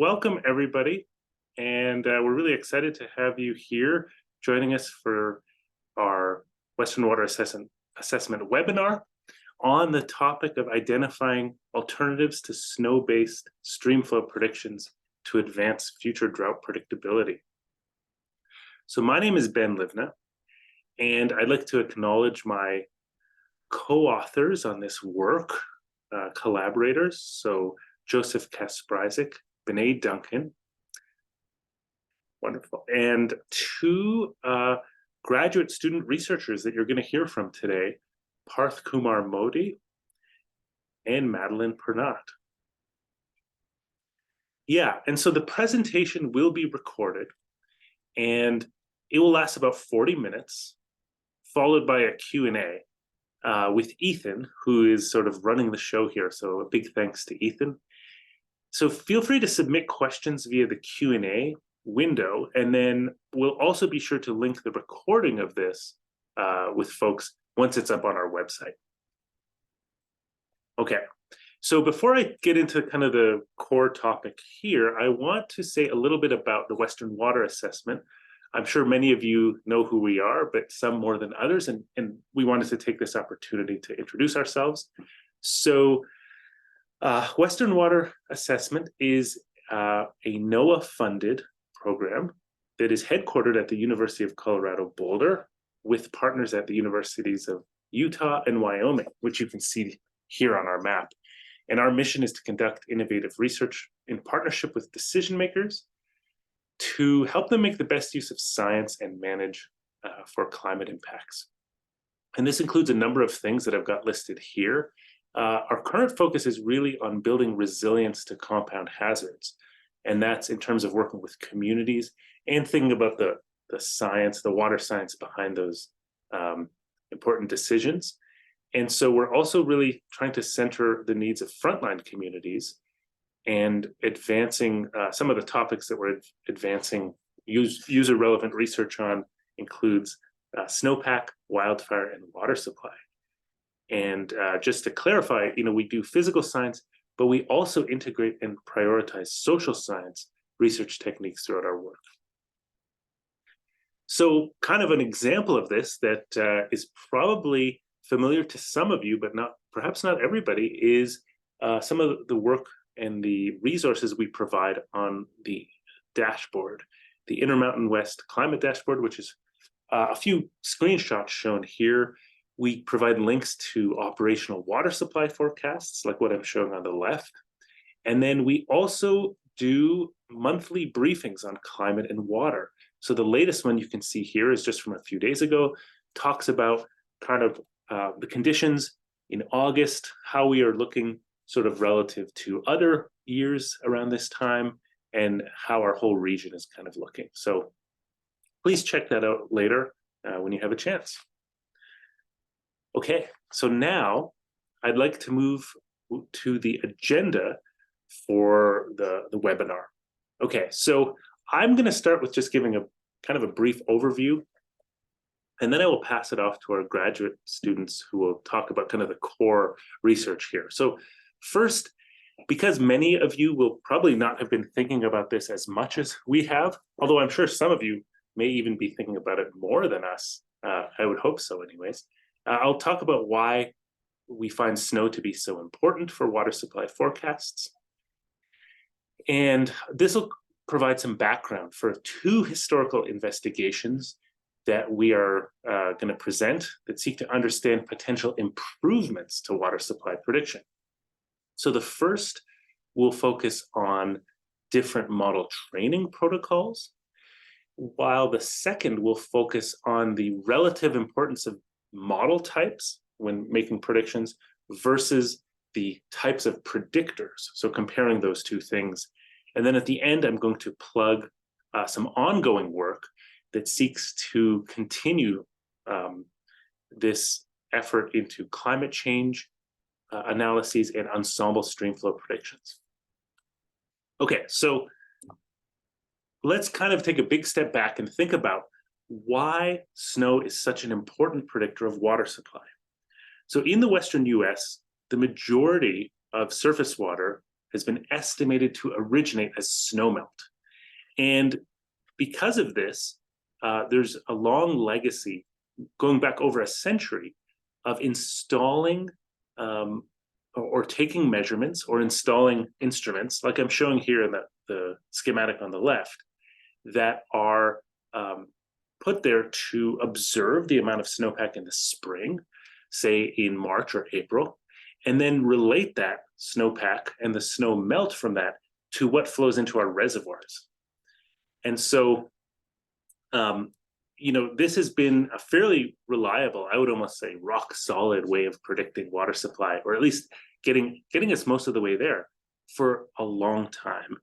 welcome everybody. And we're really excited to have you here joining us for our Western Water Assessment webinar on the topic of identifying alternatives to snow-based streamflow predictions to advance future drought predictability. So my name is Ben Livneh, and I'd like to acknowledge my co-authors on this work, collaborators. So Joseph Kasprzyk, Benet Duncan, wonderful, and two graduate student researchers that you're going to hear from today, Parthkumar Modi and Madeline Pernat. Yeah, and so the presentation will be recorded, and it will last about 40 minutes, followed by a Q&A with Ethan, who is sort of running the show here. So a big thanks to Ethan. So feel free to submit questions via the Q&A window, and then we'll also be sure to link the recording of this with folks once it's up on our website. Okay, so before I get into kind of the core topic here, I want to say a little bit about the Western Water Assessment. I'm sure many of you know who we are, but some more than others, and we wanted to take this opportunity to introduce ourselves. So Western Water Assessment is a NOAA-funded program that is headquartered at the University of Colorado Boulder with partners at the universities of Utah and Wyoming, which you can see here on our map. And our mission is to conduct innovative research in partnership with decision makers to help them make the best use of science and manage for climate impacts. And this includes a number of things that I've got listed here. Our current focus is really on building resilience to compound hazards. And that's in terms of working with communities and thinking about the science, the water science behind those important decisions. And so we're also really trying to center the needs of frontline communities and advancing some of the topics that we're advancing user relevant research on includes snowpack, wildfire, and water supply. And just to clarify, we do physical science, but we also integrate and prioritize social science research techniques throughout our work. So kind of an example of this that is probably familiar to some of you, but perhaps not everybody, is some of the work and the resources we provide on the dashboard, the Intermountain West Climate Dashboard, which is a few screenshots shown here. We provide links to operational water supply forecasts, like what I'm showing on the left. And then we also do monthly briefings on climate and water. So the latest one you can see here is just from a few days ago, talks about kind of the conditions in August, how we are looking sort of relative to other years around this time, and how our whole region is kind of looking. So please check that out later when you have a chance. Okay, so now I'd like to move to the agenda for the webinar. Okay, so I'm going to start with just giving a kind of a brief overview, and then I will pass it off to our graduate students who will talk about kind of the core research here. So first, because many of you will probably not have been thinking about this as much as we have, although I'm sure some of you may even be thinking about it more than us, I would hope so anyways. I'll talk about why we find snow to be so important for water supply forecasts. And this will provide some background for two historical investigations that we are going to present that seek to understand potential improvements to water supply prediction. So the first will focus on different model training protocols, while the second will focus on the relative importance of model types when making predictions versus the types of predictors. So comparing those two things. And then at the end, I'm going to plug some ongoing work that seeks to continue this effort into climate change analyses and ensemble streamflow predictions. Okay, so let's kind of take a big step back and think about why snow is such an important predictor of water supply. So in the Western US, the majority of surface water has been estimated to originate as snowmelt. And because of this, there's a long legacy going back over a century of installing or taking measurements or installing instruments, like I'm showing here in the schematic on the left, that are put there to observe the amount of snowpack in the spring, say in March or April, and then relate that snowpack and the snow melt from that to what flows into our reservoirs. And so, this has been a fairly reliable, I would almost say rock solid way of predicting water supply, or at least getting us most of the way there for a long time.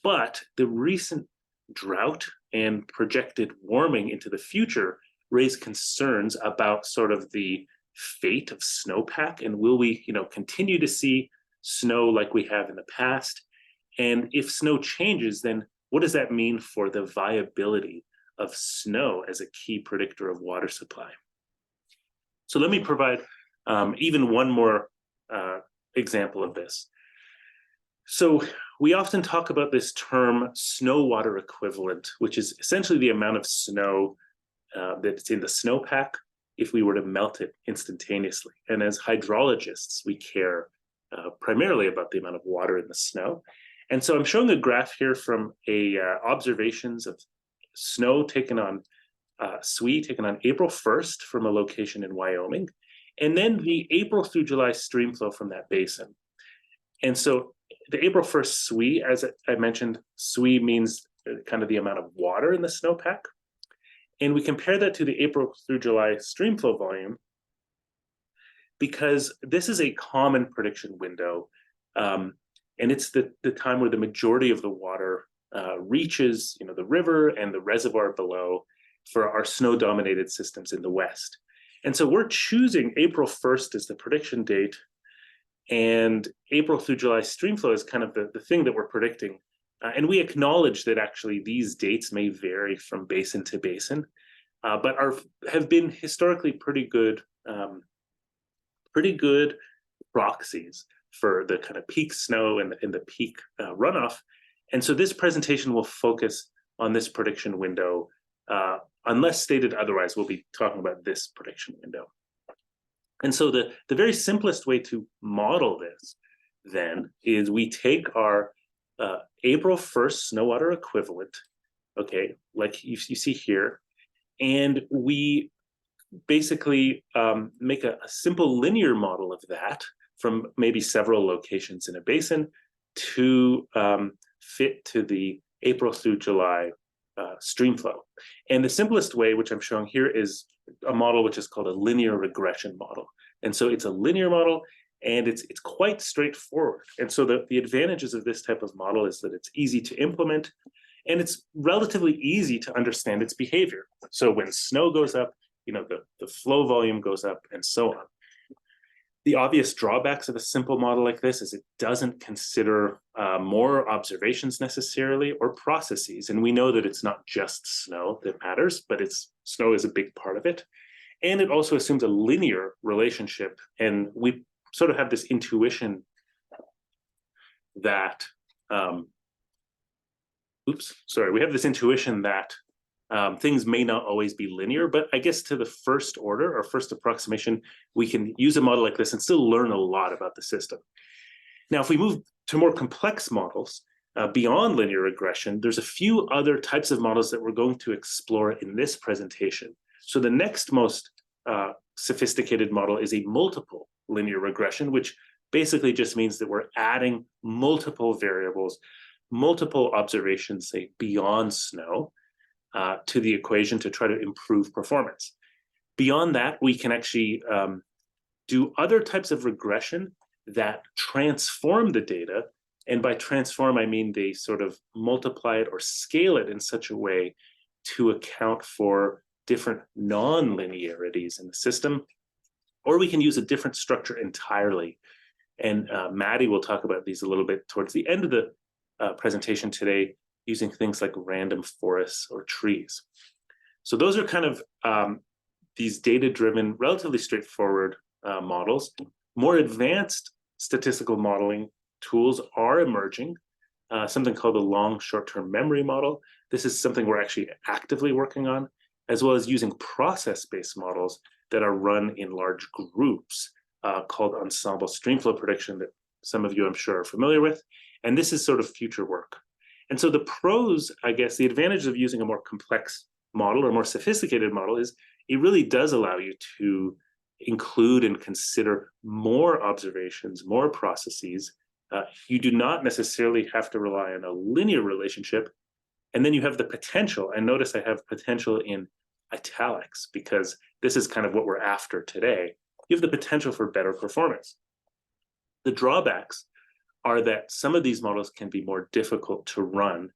But the recent drought and projected warming into the future raise concerns about sort of the fate of snowpack, and will we, continue to see snow like we have in the past? And if snow changes, then what does that mean for the viability of snow as a key predictor of water supply? So let me provide even one more example of this. So we often talk about this term snow water equivalent, which is essentially the amount of snow that's in the snowpack if we were to melt it instantaneously. And as hydrologists, we care primarily about the amount of water in the snow. And so I'm showing a graph here from observations of snow taken on taken on April 1st from a location in Wyoming, and then the April through July streamflow from that basin. And so the April 1st SWE, as I mentioned, SWE means kind of the amount of water in the snowpack. And we compare that to the April through July streamflow volume, because this is a common prediction window. And it's the time where the majority of the water reaches the river and the reservoir below for our snow-dominated systems in the West. And so we're choosing April 1st as the prediction date, and April through July streamflow is kind of the thing that we're predicting. And we acknowledge that actually these dates may vary from basin to basin, but have been historically pretty good proxies for the kind of peak snow and the peak runoff. And so this presentation will focus on this prediction window. Unless stated otherwise, we'll be talking about this prediction window. And so the very simplest way to model this then is we take our April 1st snow water equivalent, okay, like you see here, and we basically make a simple linear model of that from maybe several locations in a basin to fit to the April through July streamflow. And the simplest way, which I'm showing here, is a model which is called a linear regression model. And so it's a linear model, and it's quite straightforward. And so the advantages of this type of model is that it's easy to implement, and it's relatively easy to understand its behavior. So when snow goes up, the flow volume goes up, and so on. The obvious drawbacks of a simple model like this is it doesn't consider more observations necessarily or processes. And we know that it's not just snow that matters, but snow is a big part of it. And it also assumes a linear relationship. And we sort of have this intuition that, we have this intuition that things may not always be linear, but I guess to the first order or first approximation, we can use a model like this and still learn a lot about the system. Now, if we move to more complex models beyond linear regression, there's a few other types of models that we're going to explore in this presentation. So the next most sophisticated model is a multiple linear regression, which basically just means that we're adding multiple variables, multiple observations, say beyond snow, to the equation to try to improve performance. Beyond that, we can actually do other types of regression that transform the data. And by transform, I mean they sort of multiply it or scale it in such a way to account for different non-linearities in the system. Or we can use a different structure entirely. And Maddie will talk about these a little bit towards the end of the presentation today, using things like random forests or trees. So those are kind of these data-driven, relatively straightforward models. More advanced statistical modeling tools are emerging. Something called the long short-term memory model. This is something we're actually actively working on, as well as using process-based models that are run in large groups called ensemble streamflow prediction that some of you I'm sure are familiar with. And this is sort of future work. And so the pros, I guess, the advantage of using a more complex model or more sophisticated model is it really does allow you to include and consider more observations, more processes. You do not necessarily have to rely on a linear relationship. And then you have the potential, and notice I have potential in italics because this is kind of what we're after today. You have the potential for better performance. The drawbacks are that some of these models can be more difficult to run.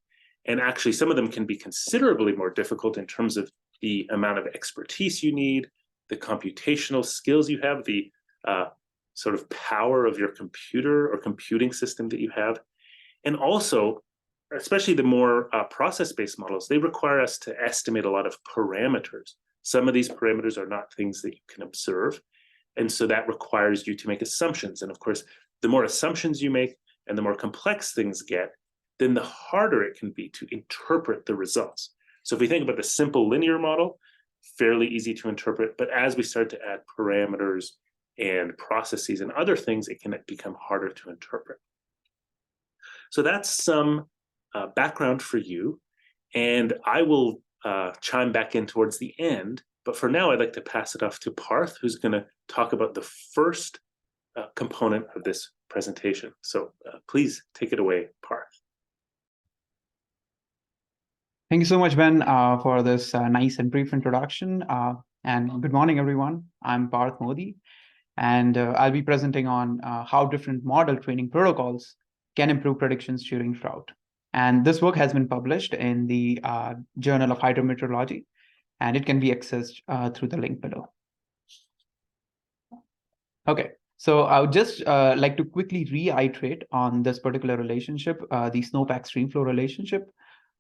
And actually, some of them can be considerably more difficult in terms of the amount of expertise you need, the computational skills you have, the sort of power of your computer or computing system that you have. And also, especially the more process-based models, they require us to estimate a lot of parameters. Some of these parameters are not things that you can observe. And so that requires you to make assumptions. And of course, the more assumptions you make and the more complex things get, then the harder it can be to interpret the results. So if we think about the simple linear model, fairly easy to interpret, but as we start to add parameters and processes and other things, it can become harder to interpret. So that's some background for you, and I will chime back in towards the end, but for now I'd like to pass it off to Parth, who's going to talk about the first component of this presentation. So please take it away, Parth. Thank you so much, Ben, for this nice and brief introduction. And good morning, everyone. I'm Parth Modi, and I'll be presenting on how different model training protocols can improve predictions during drought. And this work has been published in the Journal of Hydrometeorology, and it can be accessed through the link below. Okay, so I would just like to quickly reiterate on this particular relationship, the snowpack streamflow relationship.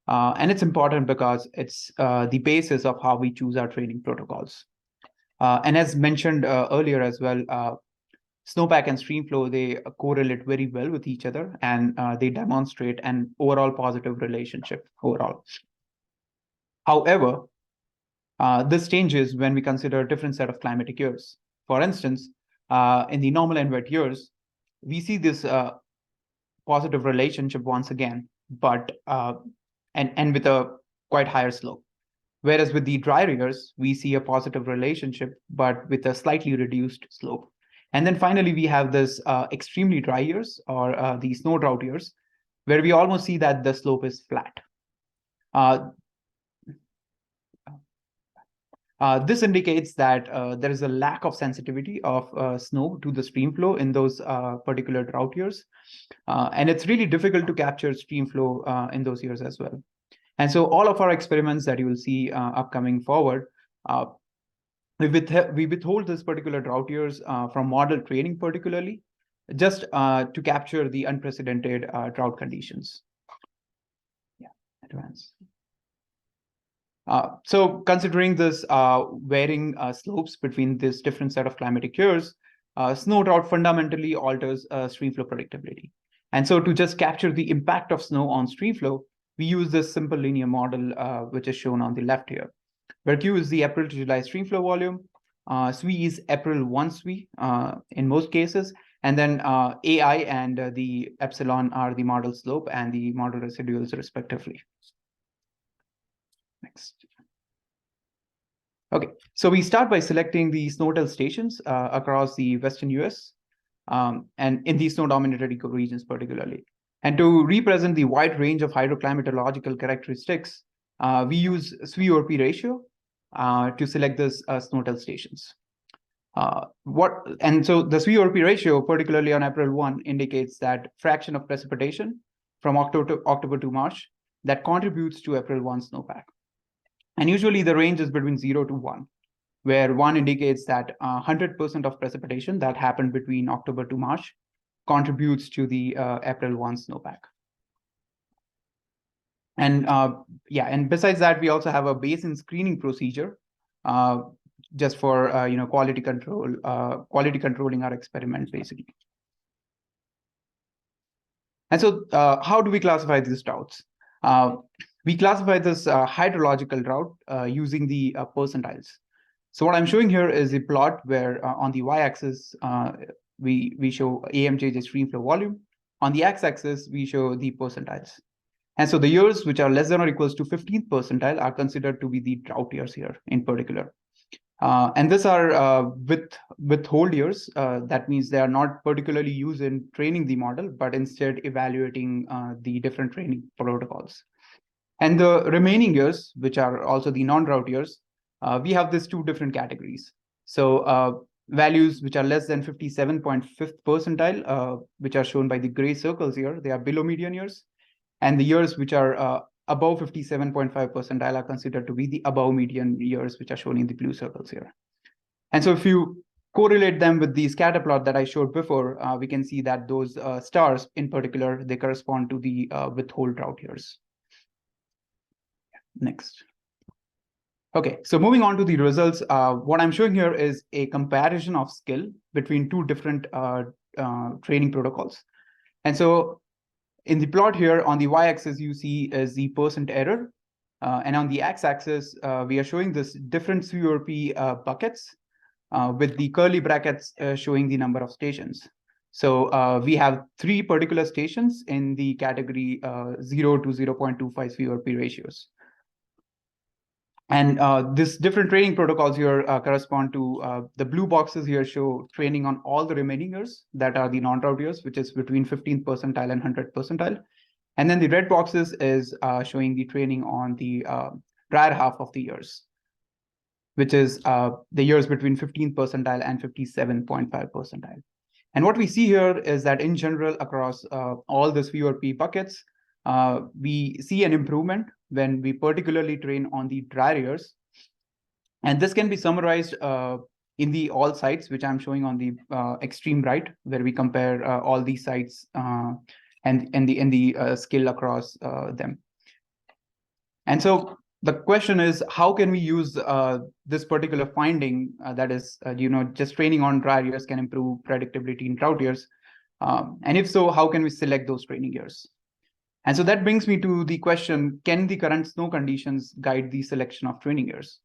And it's important because it's the basis of how we choose our training protocols. And as mentioned earlier as well, snowpack and streamflow, they correlate very well with each other, and they demonstrate an overall positive relationship overall. However, this changes when we consider a different set of climatic years. For instance, in the normal and wet years, we see this positive relationship once again, but and with a quite higher slope. Whereas with the drier years, we see a positive relationship, but with a slightly reduced slope. And then finally, we have this extremely dry years, or the snow drought years, where we almost see that the slope is flat. This indicates that there is a lack of sensitivity of snow to the streamflow in those particular drought years. And it's really difficult to capture streamflow in those years as well. And so all of our experiments that you will see upcoming forward, we withhold this particular drought years from model training particularly, just to capture the unprecedented drought conditions. Yeah, advance. So considering this varying slopes between this different set of climatic years, snow drought fundamentally alters streamflow predictability. And so to just capture the impact of snow on streamflow, we use this simple linear model, which is shown on the left here, where Q is the April to July streamflow volume, SWE is April 1 SWE in most cases, and then AI and the epsilon are the model slope and the model residuals respectively. Next. Okay, so we start by selecting the snowtel stations across the Western US and in the snow-dominated ecoregions particularly. And to represent the wide range of hydroclimatological characteristics, we use SWE-ORP ratio to select this snowtel stations. And so the SWE-ORP ratio, particularly on April 1, indicates that fraction of precipitation from October to March that contributes to April 1 snowpack. And usually the range is between 0 to 1, where 1 indicates that 100% of precipitation that happened between October to March contributes to the April 1 snowpack. And yeah, and besides that, we also have a basin screening procedure just for quality controlling our experiment basically. And so how do we classify these droughts? We classify this hydrological drought using the percentiles. So what I'm showing here is a plot where on the y-axis, we show AMJ, the stream flow volume. On the x-axis, we show the percentiles. And so the years which are less than or equals to 15th percentile are considered to be the drought years here in particular. And these are with hold years. That means they are not particularly used in training the model, but instead evaluating the different training protocols. And the remaining years, which are also the non-drought years, we have these two different categories. So values which are less than 57.5th percentile, which are shown by the gray circles here, they are below median years. And the years which are above 57.5 percentile are considered to be the above median years, which are shown in the blue circles here. And so if you correlate them with the scatter plot that I showed before, we can see that those stars in particular, they correspond to the withhold drought years. Next. Okay, so moving on to the results, what I'm showing here is a comparison of skill between two different training protocols. And so in the plot here on the y-axis, you see is the percent error. And on the x-axis, we are showing this different CURP buckets with the curly brackets showing the number of stations. So we have three particular stations in the category 0 to 0.25 CURP ratios. And this different training protocols here correspond to the blue boxes here show training on all the remaining years that are the non-drought years, which is between 15th percentile and 100th percentile. And then the red boxes is showing the training on the drier half of the years, which is the years between 15th percentile and 57.5 percentile. And what we see here is that in general, across all the CURP buckets, we see an improvement when we particularly train on the drier years. And this can be summarized in the all sites, which I'm showing on the extreme right, where we compare all these sites and in the skill across them. And so the question is, how can we use this particular finding that is, just training on drier years can improve predictability in drought years? And if so, how can we select those training years? And so that brings me to the question, can the current snow conditions guide the selection of training years?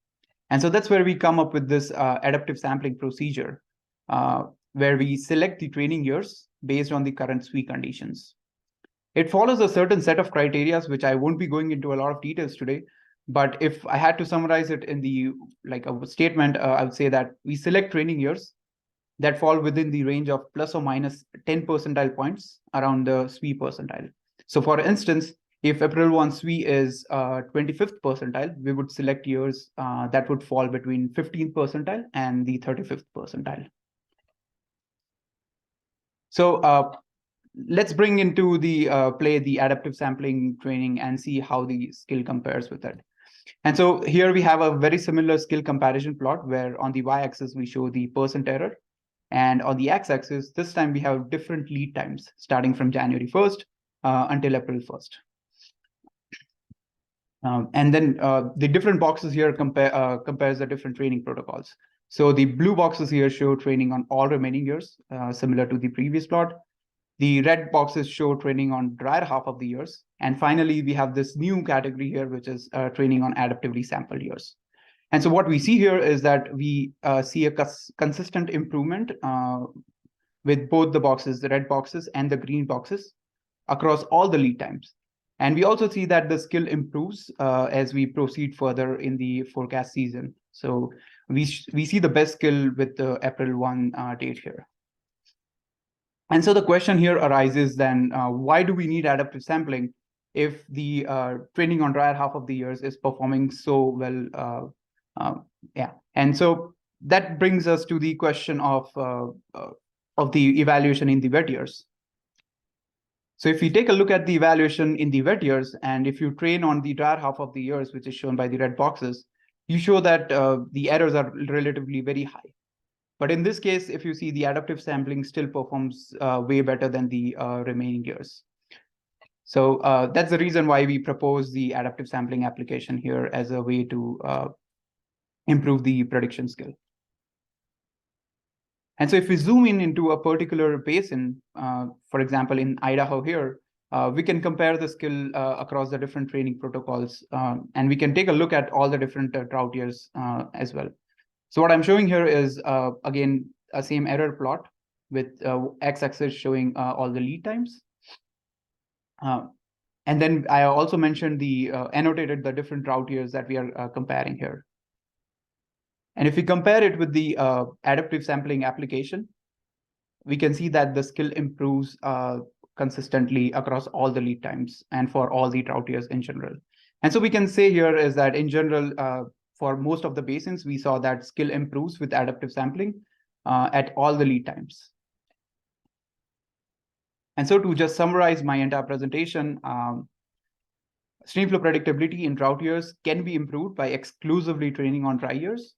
And so that's where we come up with this adaptive sampling procedure, where we select the training years based on the current SWE conditions. It follows a certain set of criteria, which I won't be going into a lot of details today. But if I had to summarize it in the a statement, I would say that we select training years that fall within the range of plus or minus 10 percentile points around the SWE percentile. So for instance, if April 1 SWE is 25th percentile, we would select years that would fall between 15th percentile and the 35th percentile. So let's bring into the play the adaptive sampling training and see how the skill compares with it. And so here we have a very similar skill comparison plot where on the y-axis we show the percent error. And on the x-axis, this time we have different lead times starting from January 1st until April 1st. And then the different boxes here compares the different training protocols. So the blue boxes here show training on all remaining years, similar to the previous plot. The red boxes show training on drier half of the years. And finally, we have this new category here, which is training on adaptively sampled years. And so what we see here is that we see a consistent improvement with both the boxes, the red boxes and the green boxes across all the lead times. And we also see that the skill improves as we proceed further in the forecast season. So we see the best skill with the April 1 date here. And so the question here arises then, why do we need adaptive sampling if the training on drier half of the years is performing so well? And so that brings us to the question of the evaluation in the wet years. So if we take a look at the evaluation in the wet years, and if you train on the drier half of the years, which is shown by the red boxes, you show that the errors are relatively very high. But in this case, if you see the adaptive sampling still performs way better than the remaining years. So that's the reason why we propose the adaptive sampling application here as a way to improve the prediction skill. And so if we zoom in into a particular basin, for example, in Idaho here, we can compare the skill across the different training protocols, and we can take a look at all the different drought years as well. So what I'm showing here is, again, a same error plot with x-axis showing all the lead times. And then I also mentioned annotated the different drought years that we are comparing here. And if we compare it with the adaptive sampling application, we can see that the skill improves consistently across all the lead times and for all the drought years in general. And so we can say here is that in general, for most of the basins, we saw that skill improves with adaptive sampling at all the lead times. And so to just summarize my entire presentation, streamflow predictability in drought years can be improved by exclusively training on dry years.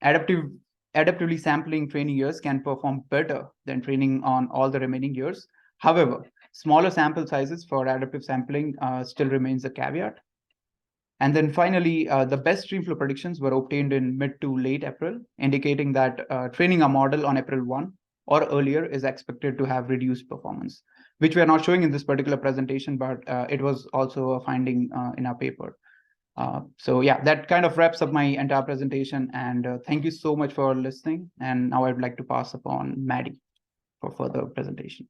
Adaptively sampling training years can perform better than training on all the remaining years. However, smaller sample sizes for adaptive sampling still remains a caveat. And then finally, the best streamflow predictions were obtained in mid to late April, indicating that training a model on April 1 or earlier is expected to have reduced performance, which we are not showing in this particular presentation, but it was also a finding in our paper. So yeah, that kind of wraps up my entire presentation, and thank you so much for listening. And now I'd like to pass upon Maddie for further presentation.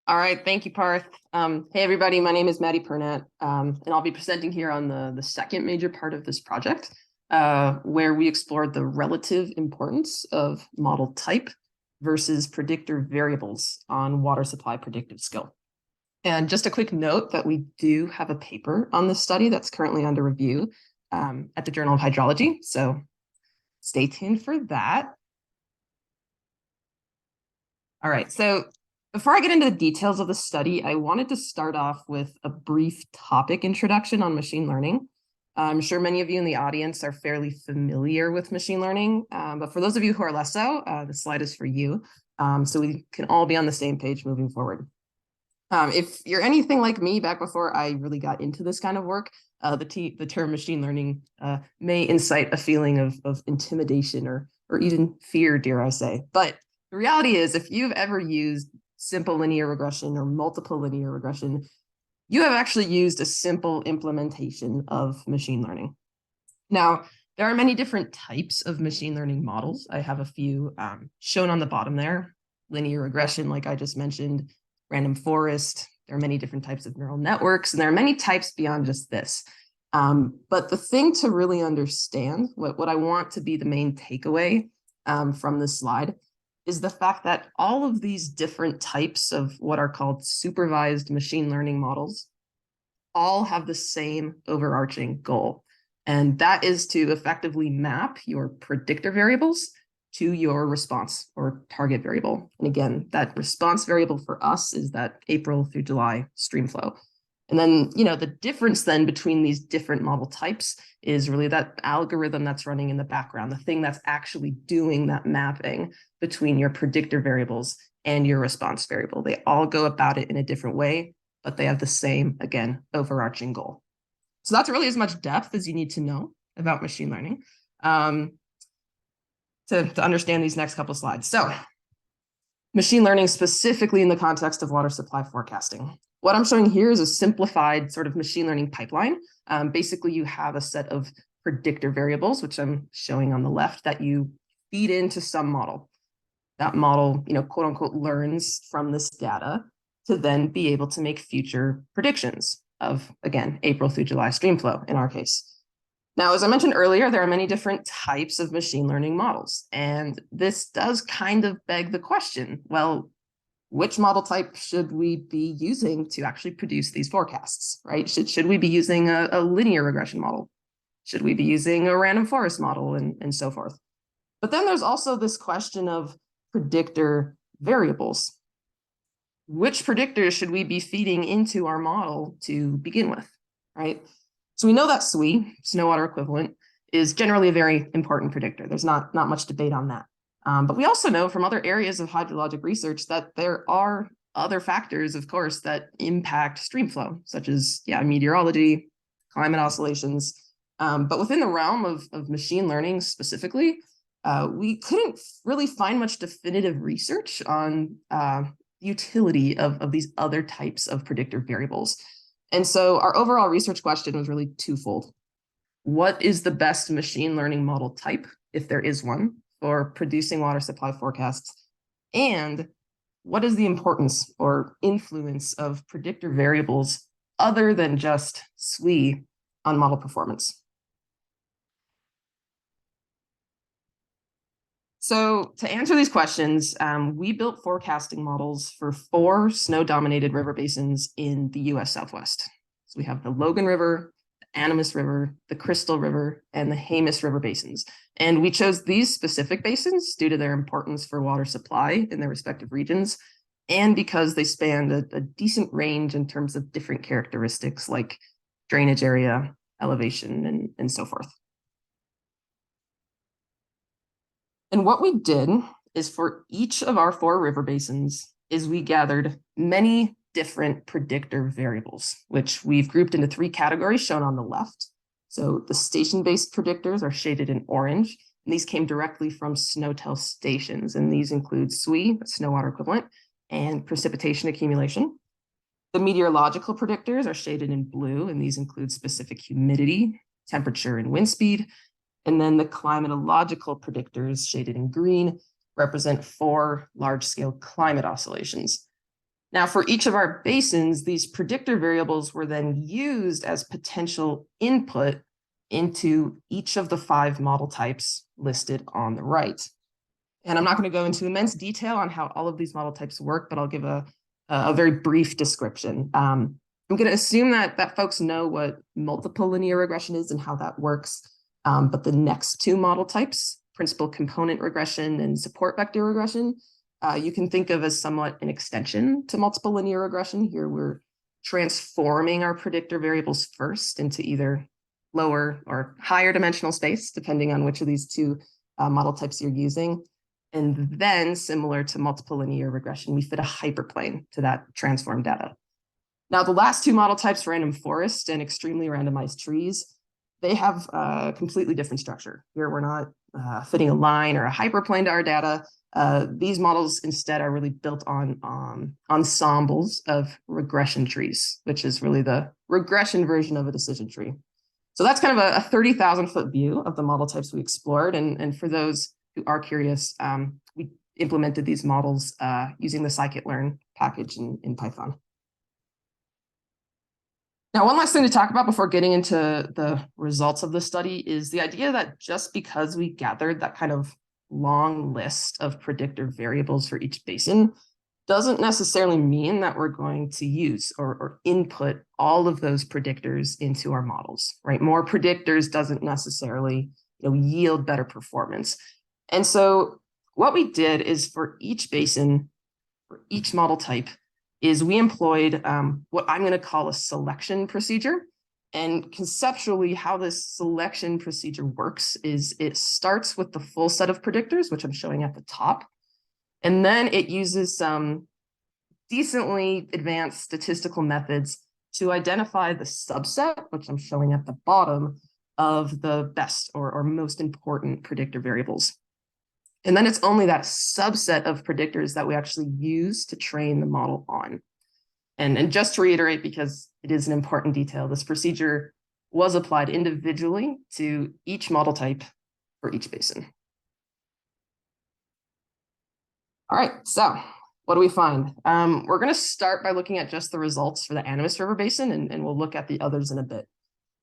All right, thank you, Parth. Hey, everybody, my name is Maddie Pernat, and I'll be presenting here on the second major part of this project, where we explored the relative importance of model type versus predictor variables on water supply predictive skill. And just a quick note that we do have a paper on this study that's currently under review at the Journal of Hydrology, so stay tuned for that. All right, so before I get into the details of the study, I wanted to start off with a brief topic introduction on machine learning. I'm sure many of you in the audience are fairly familiar with machine learning, but for those of you who are less so, the slide is for you, so we can all be on the same page moving forward. If you're anything like me back before I really got into this kind of work, the term machine learning may incite a feeling of intimidation or even fear, dare I say. But the reality is, if you've ever used simple linear regression or multiple linear regression, you have actually used a simple implementation of machine learning. Now, there are many different types of machine learning models. I have a few shown on the bottom there. Linear regression, like I just mentioned, random forest. There are many different types of neural networks, and there are many types beyond just this. But the thing to really understand, what I want to be the main takeaway from this slide, is the fact that all of these different types of what are called supervised machine learning models all have the same overarching goal. And that is to effectively map your predictor variables to your response or target variable. And again, that response variable for us is that April through July streamflow. And then, the difference then between these different model types is really that algorithm that's running in the background, the thing that's actually doing that mapping between your predictor variables and your response variable. They all go about it in a different way, but they have the same, again, overarching goal. So that's really as much depth as you need to know about machine learning to understand these next couple slides. So machine learning specifically in the context of water supply forecasting. What I'm showing here is a simplified sort of machine learning pipeline. Basically, you have a set of predictor variables, which I'm showing on the left, that you feed into some model. That model, quote unquote, learns from this data to then be able to make future predictions of, again, April through July streamflow in our case. Now, as I mentioned earlier, there are many different types of machine learning models, and this does kind of beg the question, well, which model type should we be using to actually produce these forecasts, right? Should we be using a linear regression model? Should we be using a random forest model and so forth? But then there's also this question of predictor variables. Which predictors should we be feeding into our model to begin with, right? So we know that SWE, snow water equivalent, is generally a very important predictor. There's not much debate on that. But we also know from other areas of hydrologic research that there are other factors, of course, that impact streamflow, such as meteorology, climate oscillations. But within the realm of machine learning specifically, we couldn't really find much definitive research on utility of these other types of predictor variables. And so our overall research question was really twofold. What is the best machine learning model type, if there is one, for producing water supply forecasts? And what is the importance or influence of predictor variables other than just SWE on model performance? So to answer these questions, we built forecasting models for 4 snow-dominated river basins in the US Southwest. So we have the Logan River, the Anomalous River, the Crystal River, and the Jemez River basins. And we chose these specific basins due to their importance for water supply in their respective regions, and because they spanned a decent range in terms of different characteristics like drainage area, elevation, and so forth. And what we did is for each of our 4 river basins is we gathered many different predictor variables, which we've grouped into 3 categories shown on the left. So the station-based predictors are shaded in orange, and these came directly from SNOTEL stations, and these include SWE, snow water equivalent, and precipitation accumulation. The meteorological predictors are shaded in blue, and these include specific humidity, temperature, and wind speed. And then the climatological predictors shaded in green represent 4 large-scale climate oscillations. Now, for each of our basins, these predictor variables were then used as potential input into each of the 5 model types listed on the right. And I'm not going to go into immense detail on how all of these model types work, but I'll give a very brief description. I'm going to assume that folks know what multiple linear regression is and how that works. But the next 2 model types, principal component regression and support vector regression, you can think of as somewhat an extension to multiple linear regression. Here we're transforming our predictor variables first into either lower or higher dimensional space, depending on which of these 2 model types you're using. And then, similar to multiple linear regression, we fit a hyperplane to that transformed data. Now, the last 2 model types, random forest and extremely randomized trees, they have a completely different structure. Here, we're not fitting a line or a hyperplane to our data. These models instead are really built on ensembles of regression trees, which is really the regression version of a decision tree. So that's kind of a 30,000-foot view of the model types we explored. And for those who are curious, we implemented these models using the scikit-learn package in Python. Now, one last thing to talk about before getting into the results of the study is the idea that just because we gathered that kind of long list of predictor variables for each basin doesn't necessarily mean that we're going to use or input all of those predictors into our models, right? More predictors doesn't necessarily yield better performance. And so what we did is for each basin, for each model type, is we employed what I'm going to call a selection procedure. And conceptually, how this selection procedure works is it starts with the full set of predictors, which I'm showing at the top. And then it uses some decently advanced statistical methods to identify the subset, which I'm showing at the bottom, of the best or most important predictor variables. And then it's only that subset of predictors that we actually use to train the model on. And just to reiterate, because it is an important detail, this procedure was applied individually to each model type for each basin. All right, so what do we find? We're going to start by looking at just the results for the Anomalous River Basin, and we'll look at the others in a bit.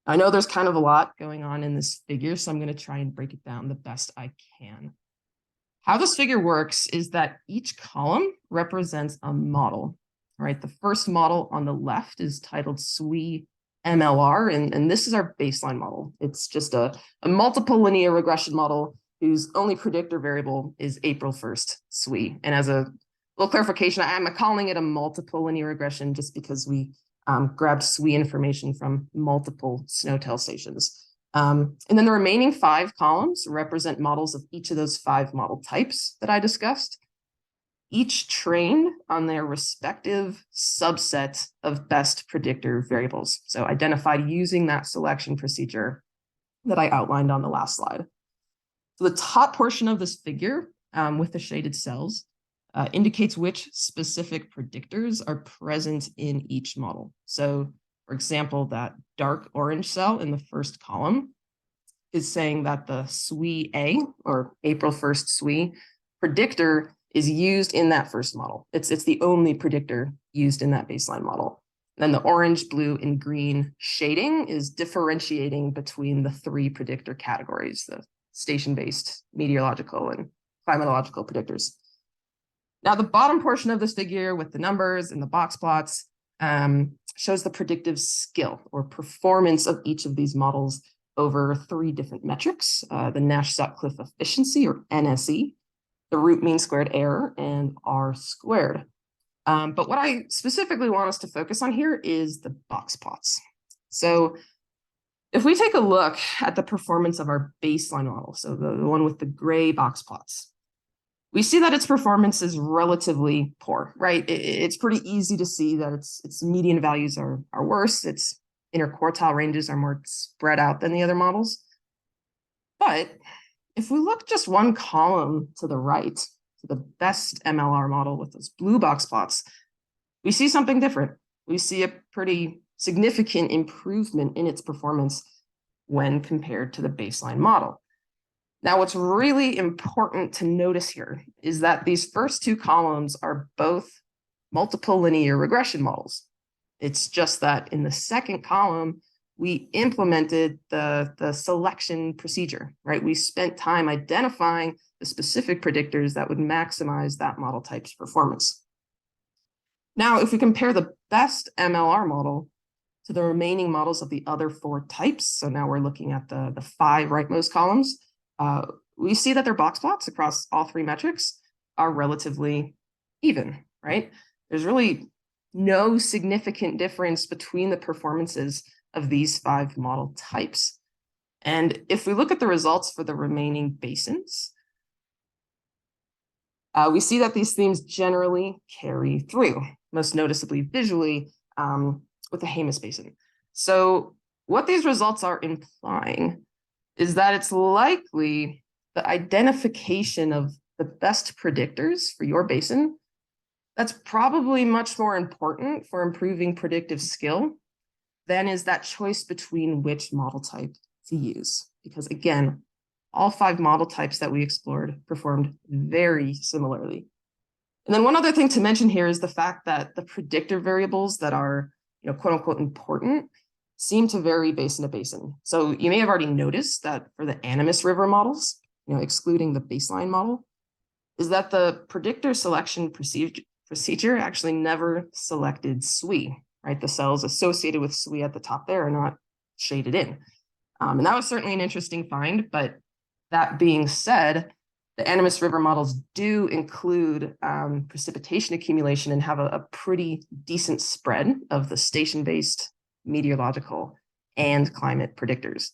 I know there's kind of a lot going on in this figure, so I'm going to try and break it down the best I can. How this figure works is that each column represents a model. All right, the first model on the left is titled SWE MLR, and this is our baseline model. It's just a multiple linear regression model whose only predictor variable is April 1st SWE. And as a little clarification, I'm calling it a multiple linear regression just because we grabbed SWE information from multiple SNOTEL stations. And then the remaining 5 columns represent models of each of those 5 model types that I discussed, each trained on their respective subset of best predictor variables. So identified using that selection procedure that I outlined on the last slide. So the top portion of this figure with the shaded cells indicates which specific predictors are present in each model. So, for example, that dark orange cell in the first column is saying that the SWE-A, or April 1st SWE, predictor is used in that first model. It's the only predictor used in that baseline model. Then the orange, blue, and green shading is differentiating between the three predictor categories, the station-based, meteorological, and climatological predictors. Now, the bottom portion of this figure with the numbers and the box plots shows the predictive skill or performance of each of these models over three different metrics, the Nash-Sutcliffe efficiency, or NSE, the root mean squared error, and R squared. But what I specifically want us to focus on here is the box plots. So if we take a look at the performance of our baseline model, so the one with the gray box plots, we see that its performance is relatively poor, right? It's pretty easy to see that its median values are worse. Its interquartile ranges are more spread out than the other models. But if we look just one column to the right, to the best MLR model with those blue box plots, we see something different. We see a pretty significant improvement in its performance when compared to the baseline model. Now, what's really important to notice here is that these first two columns are both multiple linear regression models. It's just that in the second column, we implemented the selection procedure, right? We spent time identifying the specific predictors that would maximize that model type's performance. Now, if we compare the best MLR model to the remaining models of the other four types, so now we're looking at the five rightmost columns, we see that their box plots across all three metrics are relatively even, right? There's really no significant difference between the performances of these five model types. And if we look at the results for the remaining basins, we see that these themes generally carry through, most noticeably visually with the Jemez Basin. So what these results are implying is that it's likely the identification of the best predictors for your basin that's probably much more important for improving predictive skill than is that choice between which model type to use. Because again, all five model types that we explored performed very similarly. And then one other thing to mention here is the fact that the predictor variables that are, quote unquote, important seem to vary basin to basin. So you may have already noticed that for the Animas River models, excluding the baseline model, is that the predictor selection procedure actually never selected SWE, right? The cells associated with SWE at the top there are not shaded in. And that was certainly an interesting find, but that being said, the Animas River models do include precipitation accumulation and have a pretty decent spread of the station-based, meteorological, and climate predictors.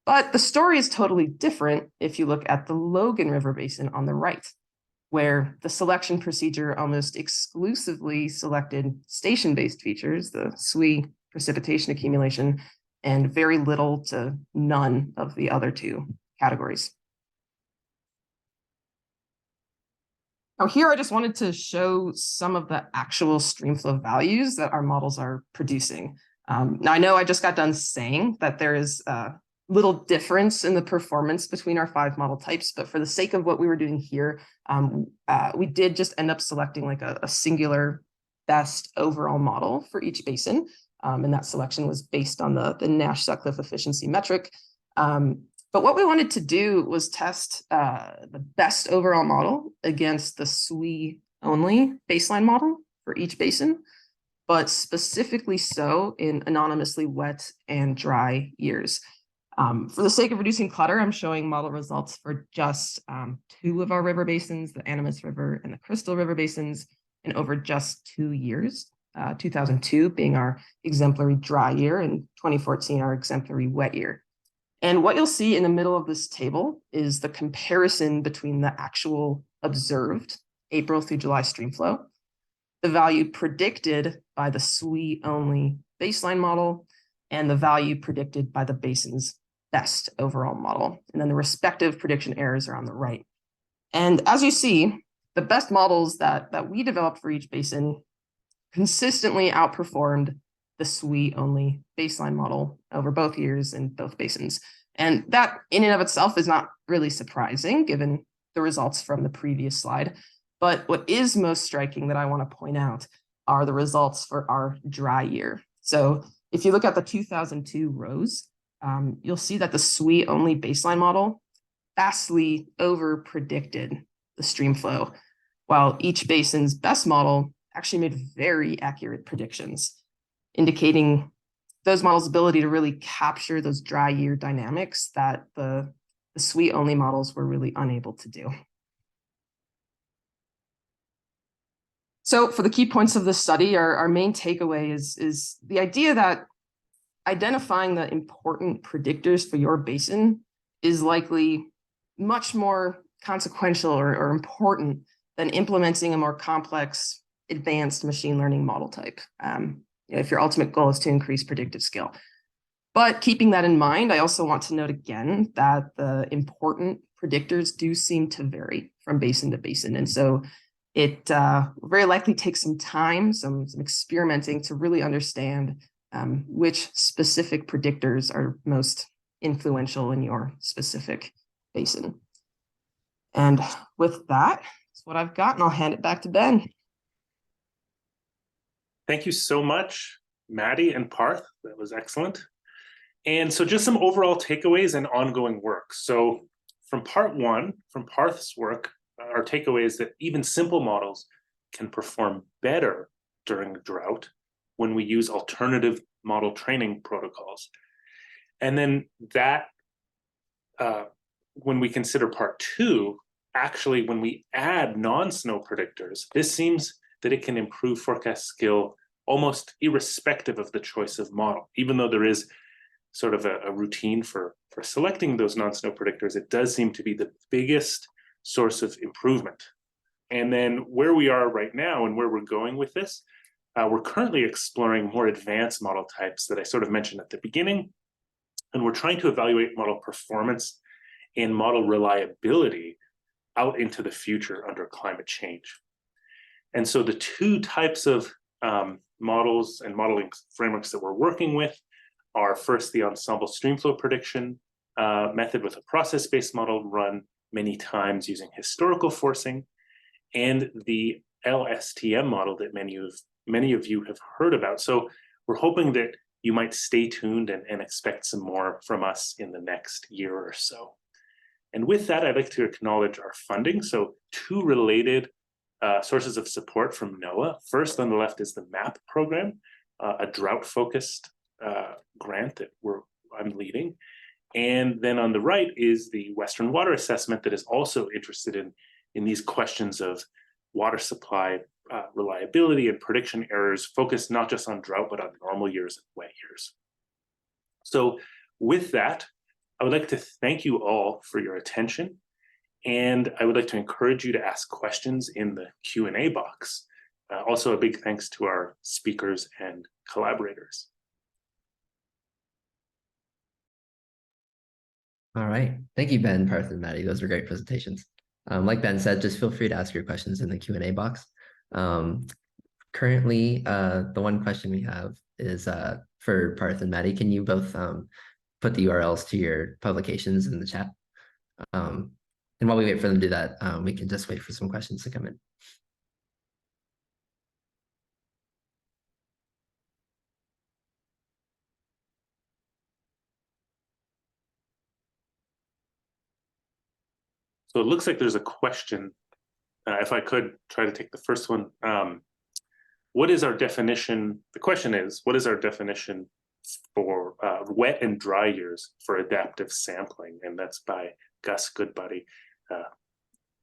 But the story is totally different if you look at the Logan River Basin on the right, where the selection procedure almost exclusively selected station-based features, the SWE precipitation accumulation, and very little to none of the other two categories. Now here, I just wanted to show some of the actual streamflow values that our models are producing. Now, I know I just got done saying that there is little difference in the performance between our five model types, but for the sake of what we were doing here, we did just end up selecting like a singular best overall model for each basin. And that selection was based on the Nash-Sutcliffe efficiency metric. But what we wanted to do was test the best overall model against the SWE only baseline model for each basin, but specifically so in anonymously wet and dry years. For the sake of reducing clutter, I'm showing model results for just two of our river basins, the Animas River and the Crystal River basins, and over just 2 years, 2002 being our exemplary dry year and 2014 our exemplary wet year. And what you'll see in the middle of this table is the comparison between the actual observed April through July streamflow, the value predicted by the SWE only baseline model, and the value predicted by the basin's best overall model. And then the respective prediction errors are on the right. And as you see, the best models that we developed for each basin consistently outperformed the SWE-only baseline model over both years in both basins. And that in and of itself is not really surprising given the results from the previous slide. But what is most striking that I want to point out are the results for our dry year. So if you look at the 2002 rows, you'll see that the SWE-only baseline model vastly over-predicted the streamflow, while each basin's best model actually made very accurate predictions, indicating those models' ability to really capture those dry year dynamics that the SWE-only models were really unable to do. So for the key points of this study, our main takeaway is the idea that identifying the important predictors for your basin is likely much more consequential or important than implementing a more complex, advanced machine learning model type, if your ultimate goal is to increase predictive skill. But keeping that in mind, I also want to note again that the important predictors do seem to vary from basin to basin. And so it will very likely take some time, some experimenting to really understand which specific predictors are most influential in your specific basin. And with that, that's what I've got, and I'll hand it back to Ben. Thank you so much, Maddie and Parth. That was excellent. And so just some overall takeaways and ongoing work. So from part one, from Parth's work, our takeaway is that even simple models can perform better during drought when we use alternative model training protocols. And then that, when we consider part two, actually, when we add non-snow predictors, this seems that it can improve forecast skill almost irrespective of the choice of model. Even though there is sort of a routine for selecting those non-snow predictors, it does seem to be the biggest source of improvement. And then where we are right now and where we're going with this, we're currently exploring more advanced model types that I sort of mentioned at the beginning. And we're trying to evaluate model performance and model reliability out into the future under climate change. And so the two types of models and modeling frameworks that we're working with are first the ensemble streamflow prediction method with a process-based model run many times using historical forcing, and the LSTM model that many of you have heard about. So we're hoping that you might stay tuned and expect some more from us in the next year or so. And with that, I'd like to acknowledge our funding. So two related sources of support from NOAA. First, on the left is the MAPP program, a drought-focused grant that I'm leading. And then on the right is the Western Water Assessment that is also interested in these questions of water supply reliability and prediction errors, focused not just on drought, but on normal years and wet years. So with that, I would like to thank you all for your attention. And I would like to encourage you to ask questions in the Q&A box. Also, a big thanks to our speakers and collaborators. All right. Thank you, Ben, Parth, and Maddie. Those were great presentations. Like Ben said, just feel free to ask your questions in the Q&A box. Currently, the one question we have is for Parth and Maddie. Can you both put the URLs to your publications in the chat? And while we wait for them to do that, we can just wait for some questions to come in. So it looks like there's a question. If I could try to take the first one. What is our definition? The question is, what is our definition for wet and dry years for adaptive sampling? And that's by Gus Goodbuddy.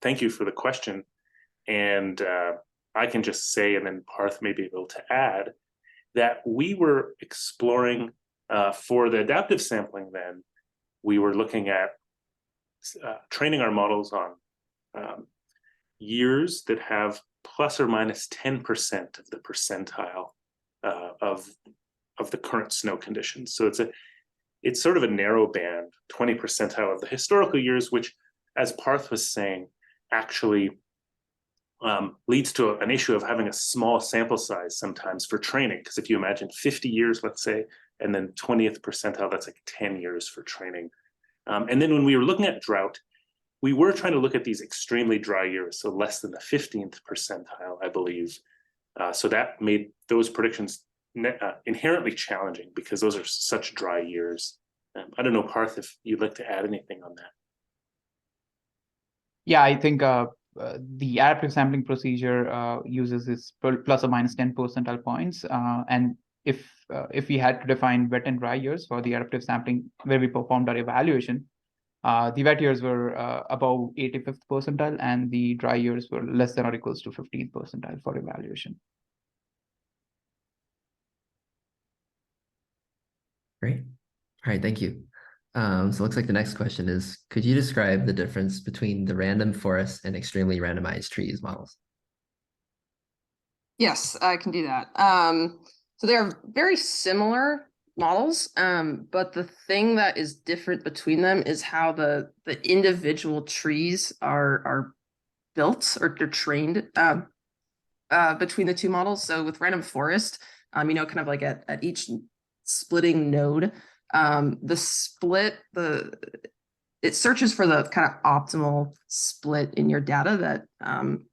Thank you for the question. And I can just say, and then Parth may be able to add, that we were exploring for the adaptive sampling then, we were looking at training our models on years that have plus or minus 10% of the percentile of the current snow conditions. So it's sort of a narrow band, 20 percentile of the historical years, which, as Parth was saying, actually leads to an issue of having a small sample size sometimes for training. Because if you imagine 50 years, let's say, and then 20th percentile, that's like 10 years for training. And then when we were looking at drought, we were trying to look at these extremely dry years, so less than the 15th percentile, I believe. So that made those predictions inherently challenging because those are such dry years. I don't know, Parth, if you'd like to add anything on that. Yeah, I think the adaptive sampling procedure uses this plus or minus 10 percentile points. And if we had to define wet and dry years for the adaptive sampling where we performed our evaluation, the wet years were above 85th percentile and the dry years were less than or equals to 15th percentile for evaluation. Great. All right, thank you. So it looks like the next question is, could you describe the difference between the random forest and extremely randomized trees models? Yes, I can do that. So they are very similar models, but the thing that is different between them is how the individual trees are built or they're trained between the two models. So with random forest, kind of like at each splitting node, it searches for the kind of optimal split in your data that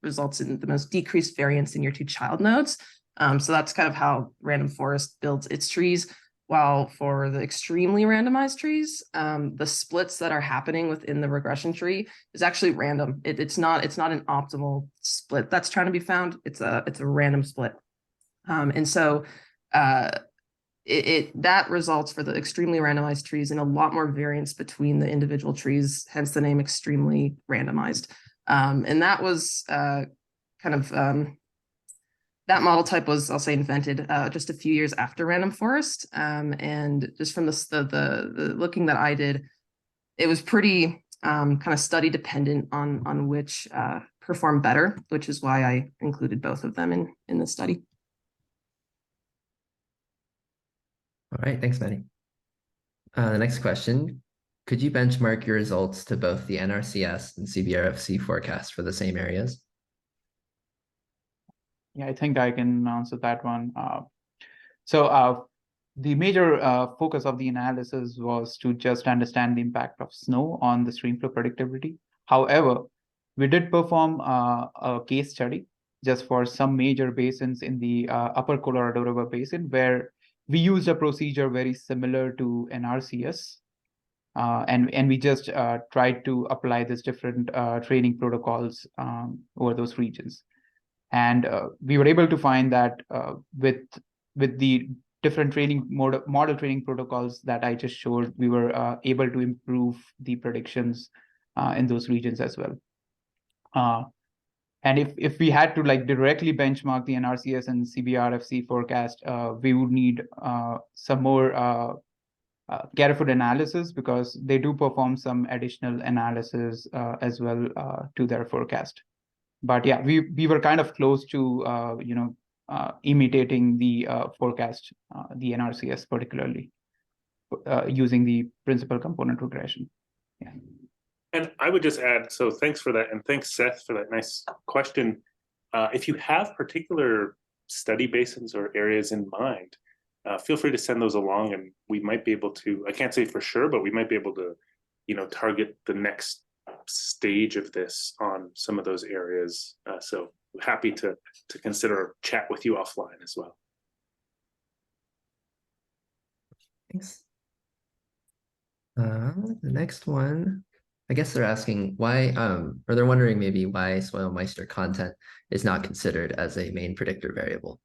results in the most decreased variance in your two child nodes. So that's kind of how random forest builds its trees. While for the extremely randomized trees, the splits that are happening within the regression tree is actually random. It's not an optimal split that's trying to be found. It's a random split. And so that results for the extremely randomized trees in a lot more variance between the individual trees, hence the name extremely randomized. And that was that model type was, I'll say, invented just a few years after random forest. And just from the looking that I did, it was pretty kind of study dependent on which performed better, which is why I included both of them in the study. All right, thanks, Maddie. The next question, could you benchmark your results to both the NRCS and CBRFC forecast for the same areas? Yeah, I think I can answer that one. So the major focus of the analysis was to just understand the impact of snow on the streamflow predictability. However, we did perform a case study just for some major basins in the upper Colorado River Basin, where we used a procedure very similar to NRCS. And we just tried to apply this different training protocols over those regions. And we were able to find that with the different training model training protocols that I just showed, we were able to improve the predictions in those regions as well. And if we had to directly benchmark the NRCS and CBRFC forecast, we would need some more careful analysis, because they do perform some additional analysis as well to their forecast. But yeah, we were kind of close to imitating the forecast, the NRCS particularly, using the principal component regression. Yeah. And I would just add, so thanks for that, and thanks, Seth, for that nice question. If you have particular study basins or areas in mind, feel free to send those along, and we might be able to, I can't say for sure, but we might be able to, target the next stage of this on some of those areas. So happy to consider chat with you offline as well. Thanks. The next one, I guess they're asking why, or they're wondering maybe why soil moisture content is not considered as a main predictor variable.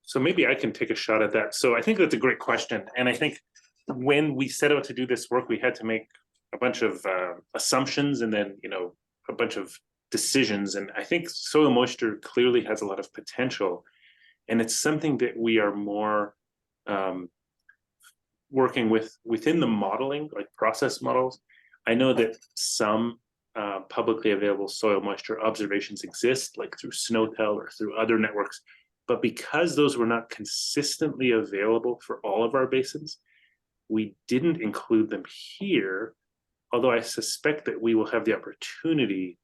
So maybe I can take a shot at that. So I think that's a great question. And I think when we set out to do this work, we had to make a bunch of assumptions and then, a bunch of decisions. And I think soil moisture clearly has a lot of potential. And it's something that we are more working within the modeling, like process models. I know that some publicly available soil moisture observations exist, like through SNOTEL or through other networks. But because those were not consistently available for all of our basins, we didn't include them here although I suspect that we will have the opportunity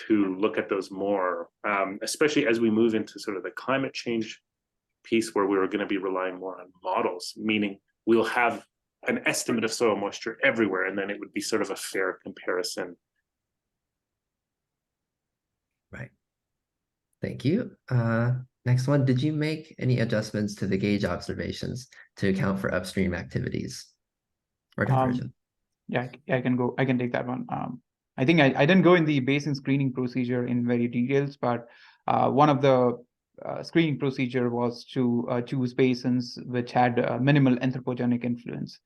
to look at those more, especially as we move into sort of the climate change piece where we're going to be relying more on models, meaning we'll have an estimate of soil moisture everywhere, and then it would be sort of a fair comparison. Right. Thank you. Next one, did you make any adjustments to the gauge observations to account for upstream activities or diversion? Yeah, I can go. I can take that one. I think I didn't go in the basin screening procedure in very details, but one of the screening procedure was to choose basins which had minimal anthropogenic influence.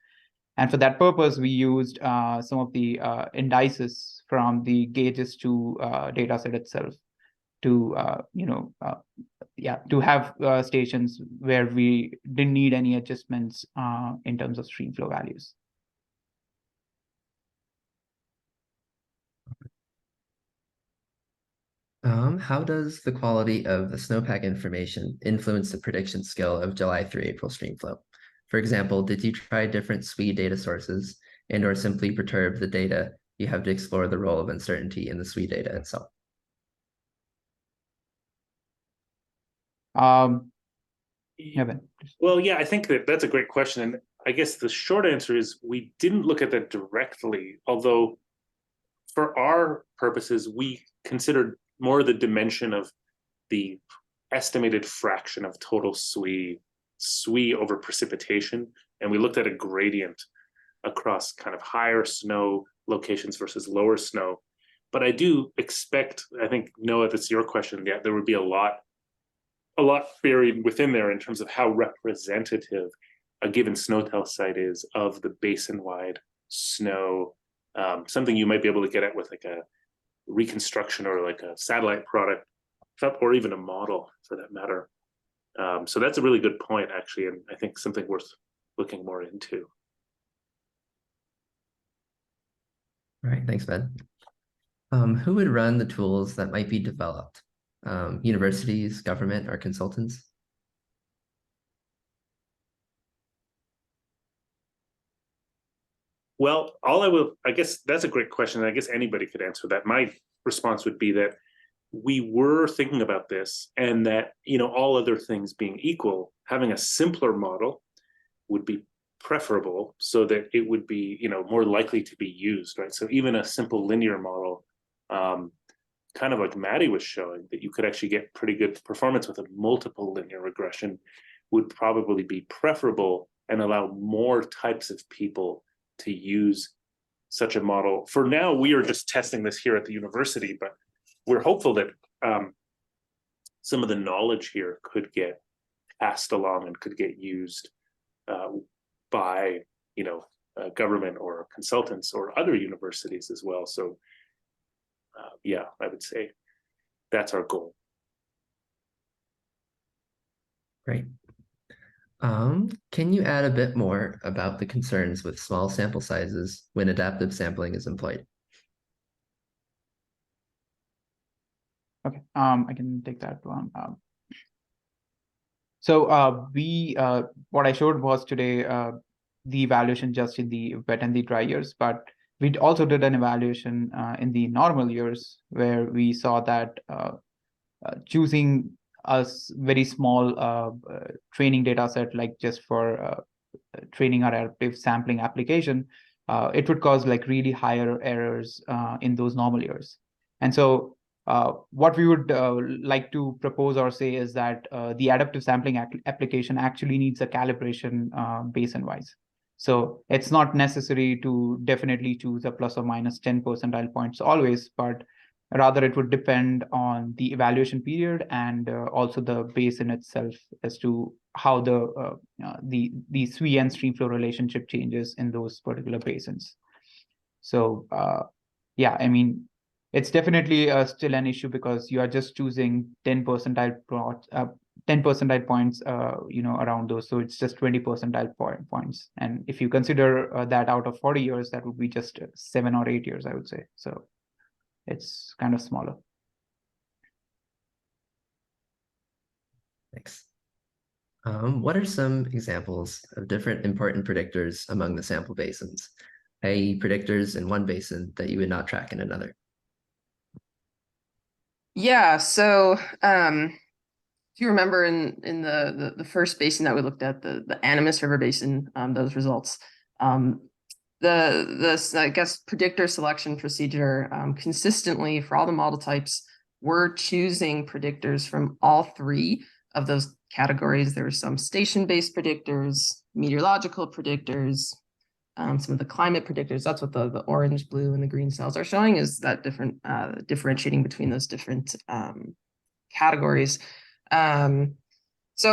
And for that purpose, we used some of the indices from the gauges to data set itself to, to have stations where we didn't need any adjustments in terms of streamflow values. How does the quality of the snowpack information influence the prediction skill of July through April streamflow? For example, did you try different SWE data sources and or simply perturb the data you have to explore the role of uncertainty in the SWE data itself? Evan, please. Well, yeah, I think that's a great question. And I guess the short answer is we didn't look at that directly, although for our purposes, we considered more the dimension of the estimated fraction of total SWE over precipitation. And we looked at a gradient across kind of higher snow locations versus lower snow. But I do expect, I think, Noah, that's your question. Yeah, there would be a lot buried within there in terms of how representative a given snowtel site is of the basin-wide snow. Something you might be able to get at with like a reconstruction or like a satellite product, or even a model for that matter. So that's a really good point, actually, and I think something worth looking more into. All right, thanks, Ben. Who would run the tools that might be developed? Universities, government, or consultants? Well, I guess that's a great question. I guess anybody could answer that. My response would be that we were thinking about this, and that, all other things being equal, having a simpler model would be preferable so that it would be, more likely to be used, right? So even a simple linear model, kind of like Maddie was showing, that you could actually get pretty good performance with a multiple linear regression, would probably be preferable and allow more types of people to use such a model. For now, we are just testing this here at the university, but we're hopeful that some of the knowledge here could get passed along and could get used by government or consultants or other universities as well. So yeah, I would say that's our goal. Great. Can you add a bit more about the concerns with small sample sizes when adaptive sampling is employed? Okay, I can take that one. So what I showed was today the evaluation just in the wet and the dry years, but we also did an evaluation in the normal years where we saw that choosing a very small training data set, like just for training our adaptive sampling application, it would cause like really higher errors in those normal years. And so what we would like to propose or say is that the adaptive sampling application actually needs a calibration basin-wise. So it's not necessary to definitely choose a plus or minus 10 percentile points always, but rather it would depend on the evaluation period and also the basin itself as to how the SWE and streamflow relationship changes in those particular basins. So yeah, I mean, it's definitely still an issue because you are just choosing 10 percentile points, around those. So it's just 20 percentile points. And if you consider that out of 40 years, that would be just 7 or 8 years, I would say. So it's kind of smaller. Thanks. What are some examples of different important predictors among the sample basins? i.e. predictors in one basin that you would not track in another? Yeah, so if you remember in the first basin that we looked at, the Animas River Basin, those results, the I guess predictor selection procedure consistently for all the model types, we're choosing predictors from all three of those categories. There are some station-based predictors, meteorological predictors, some of the climate predictors. That's what the orange, blue, and the green cells are showing, is that different differentiating between those different categories. So,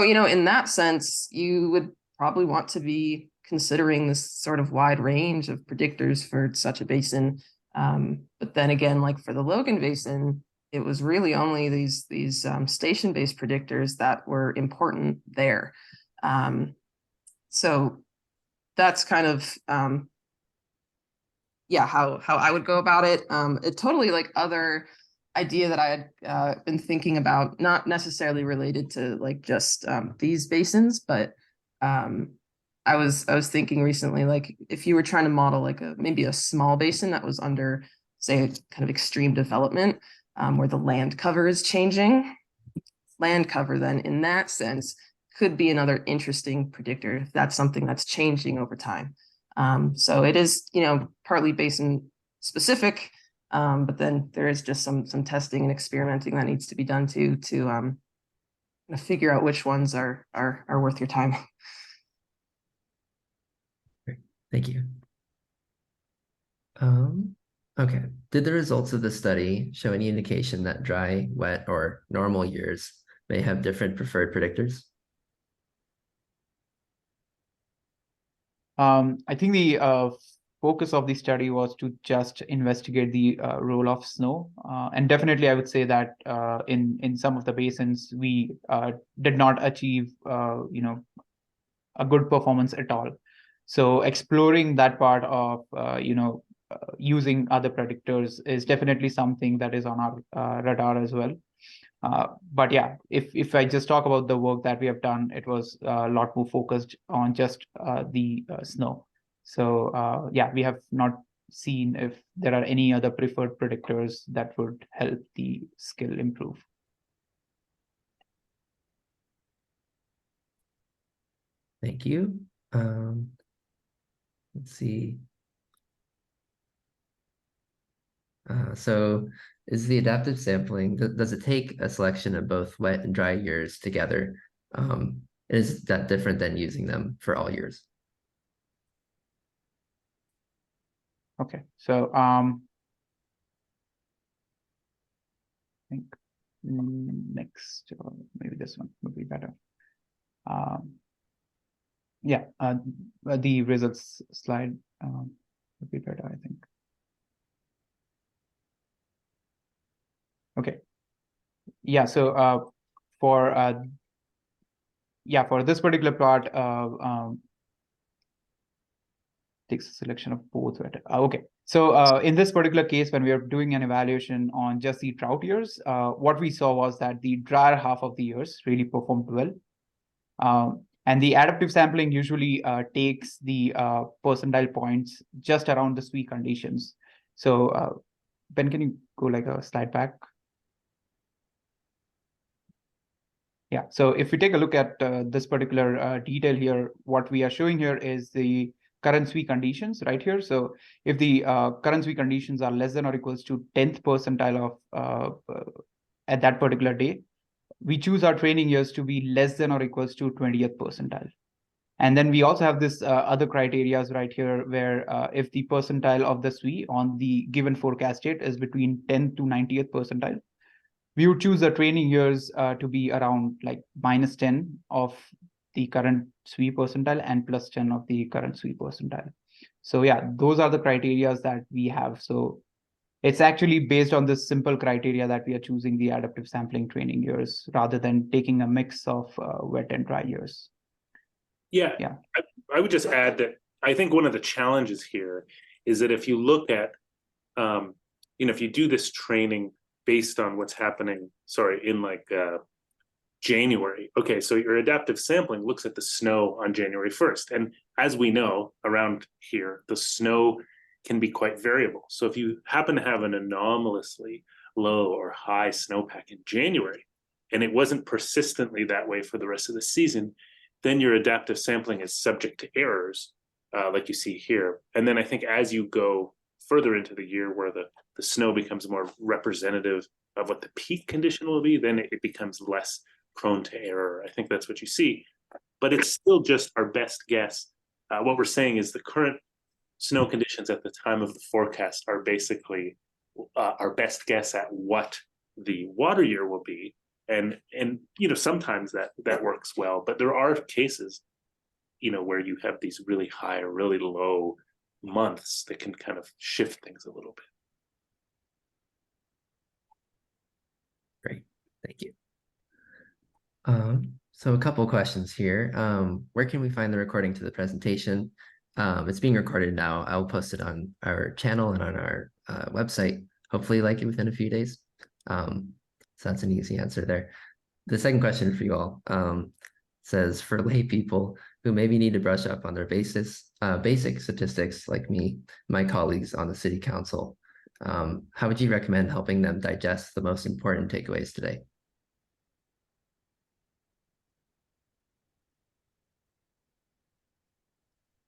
in that sense, you would probably want to be considering this sort of wide range of predictors for such a basin. But then again, like for the Logan Basin, it was really only these station-based predictors that were important there. So that's kind of how I would go about it. It totally like other idea that I had been thinking about, not necessarily related to like just these basins, but I was thinking recently, like if you were trying to model like maybe a small basin that was under, say, kind of extreme development, where the land cover is changing. Land cover then in that sense could be another interesting predictor if that's something that's changing over time. So it is, partly basin specific, but then there is just some testing and experimenting that needs to be done to figure out which ones are worth your time. Great. Thank you. Okay. Did the results of the study show any indication that dry, wet, or normal years may have different preferred predictors? I think the focus of the study was to just investigate the role of snow. And definitely, I would say that in some of the basins, we did not achieve, a good performance at all. So exploring that part of, using other predictors is definitely something that is on our radar as well. But yeah, if I just talk about the work that we have done, it was a lot more focused on just the snow. So yeah, we have not seen if there are any other preferred predictors that would help the skill improve. Thank you. Let's see. So is the adaptive sampling, does it take a selection of both wet and dry years together? Is that different than using them for all years? Okay, so I think next, or maybe this one would be better. Yeah, the results slide would be better, I think. Okay. Yeah, so for this particular plot, takes a selection of both. Okay, so in this particular case, when we are doing an evaluation on just the drought years, what we saw was that the drier half of the years really performed well. And the adaptive sampling usually takes the percentile points just around the SWE conditions. So Ben, can you go like a slide back? Yeah, so if we take a look at this particular detail here, what we are showing here is the current SWE conditions right here. So if the current SWE conditions are less than or equals to 10th percentile of at that particular day, we choose our training years to be less than or equals to 20th percentile. And then we also have this other criterias right here where if the percentile of the SWE on the given forecast date is between 10th to 90th percentile, we would choose the training years to be around like -10 of the current SWE percentile and +10 of the current SWE percentile. So yeah, those are the criterias that we have. So it's actually based on this simple criteria that we are choosing the adaptive sampling training years rather than taking a mix of wet and dry years. Yeah, Yeah. I would just add that I think one of the challenges here is that if you look at, if you do this training based on what's happening, in like January. Okay, so your adaptive sampling looks at the snow on January 1st. And as we know, around here, the snow can be quite variable. So if you happen to have an anomalously low or high snowpack in January, and it wasn't persistently that way for the rest of the season, then your adaptive sampling is subject to errors, like you see here. And then I think as you go further into the year where the snow becomes more representative of what the peak condition will be, then it becomes less prone to error. I think that's what you see. But it's still just our best guess. What we're saying is the current snow conditions at the time of the forecast are basically our best guess at what the water year will be. And you know, sometimes that works well, but there are cases, you know, where you have these really high or really low months that can kind of shift things a little bit. Great, thank you. So a couple questions here. Where can we find the recording to the presentation? It's being recorded now. I'll post it on our channel and on our website, hopefully like it within a few days. So that's an easy answer there. The second question for you all says, for lay people who maybe need to brush up on their basic statistics like me, my colleagues on the city council, how would you recommend helping them digest the most important takeaways today?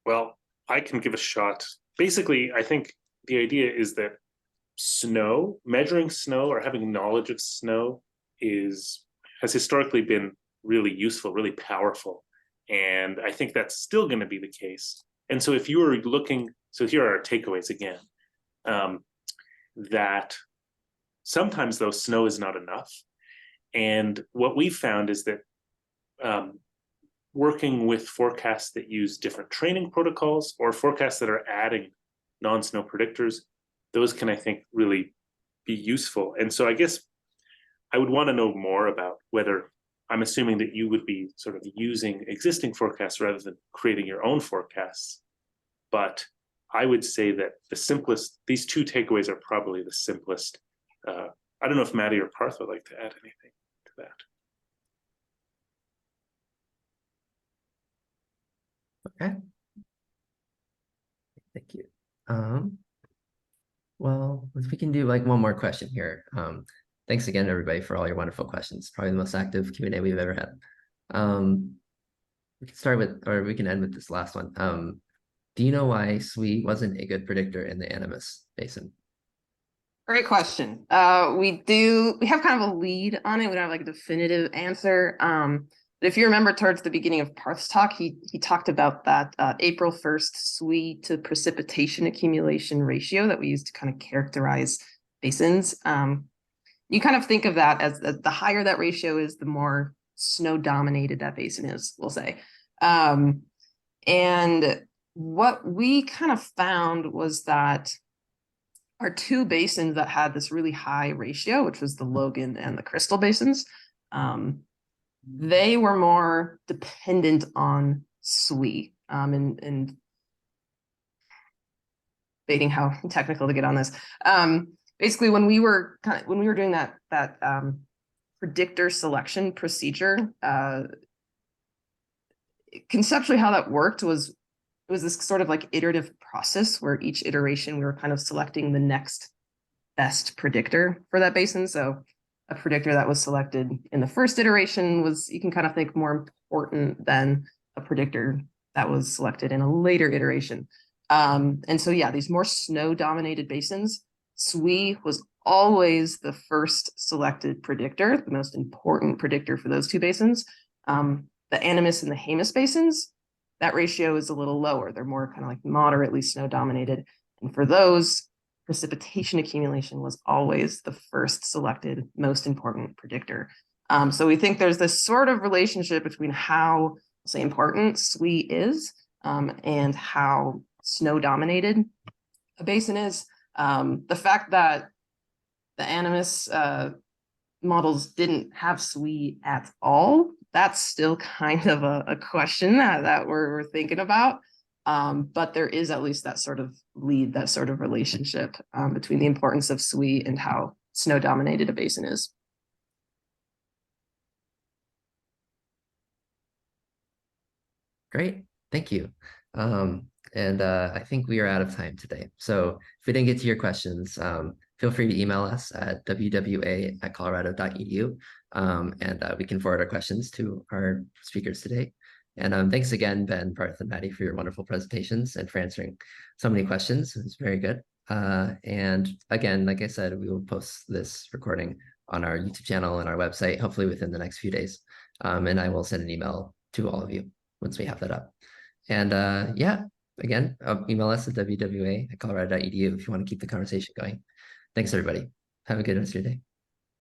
Well, I can give a shot. Basically, I think the idea is that measuring snow or having knowledge of snow has historically been really useful, really powerful. And I think that's still going to be the case. And so if you are looking, so here are our takeaways again, that sometimes though snow is not enough. And what we found is that working with forecasts that use different training protocols or forecasts that are adding non-snow predictors, those can, I think, really be useful. And so I guess I would want to know more about whether, I'm assuming that you would be sort of using existing forecasts rather than creating your own forecasts. But I would say that these two takeaways are probably the simplest. I don't know if Maddie or Parth would like to add anything to that. Okay. Thank you. Well, if we can do like one more question here. Thanks again, everybody, for all your wonderful questions. Probably the most active Q&A we've ever had. We can start with, or we can end with this last one. Do you know why SWE wasn't a good predictor in the Animas Basin? Great question. We have kind of a lead on it. We don't have like a definitive answer. But if you remember towards the beginning of Parth's talk, he talked about that April 1st SWE to precipitation accumulation ratio that we use to kind of characterize basins. You kind of think of that as the higher that ratio is, the more snow dominated that basin is, we'll say. And what we kind of found was that our two basins that had this really high ratio, which was the Logan and the Crystal basins, they were more dependent on SWE. And debating how technical to get on this. Basically, when we were doing that predictor selection procedure, conceptually how that worked was, it was this sort of like iterative process where each iteration we were kind of selecting the next best predictor for that basin. So a predictor that was selected in the first iteration was, you can kind of think, more important than a predictor that was selected in a later iteration. And so, yeah, these more snow-dominated basins, SWE was always the first selected predictor, the most important predictor for those two basins. The Animas and the Jemez basins, that ratio is a little lower. They're more kind of like moderately snow-dominated. And for those, precipitation accumulation was always the first selected, most important predictor. So we think there's this sort of relationship between how, say, important SWE is and how snow-dominated a basin is. The fact that the Animas models didn't have SWE at all, that's still kind of a question that we're thinking about. But there is at least that sort of lead, that sort of relationship between the importance of SWE and how snow-dominated a basin is. Great, thank you. I think we are out of time today. So if we didn't get to your questions, feel free to email us at wwa@colorado.edu, and we can forward our questions to our speakers today. And thanks again, Ben, Parth, and Maddie, for your wonderful presentations and for answering so many questions. It was very good. And again, like I said, we will post this recording on our YouTube channel and our website, hopefully within the next few days. And I will send an email to all of you once we have that up. And yeah, again, email us at wwa@colorado.edu if you want to keep the conversation going. Thanks, everybody. Have a good rest of your day.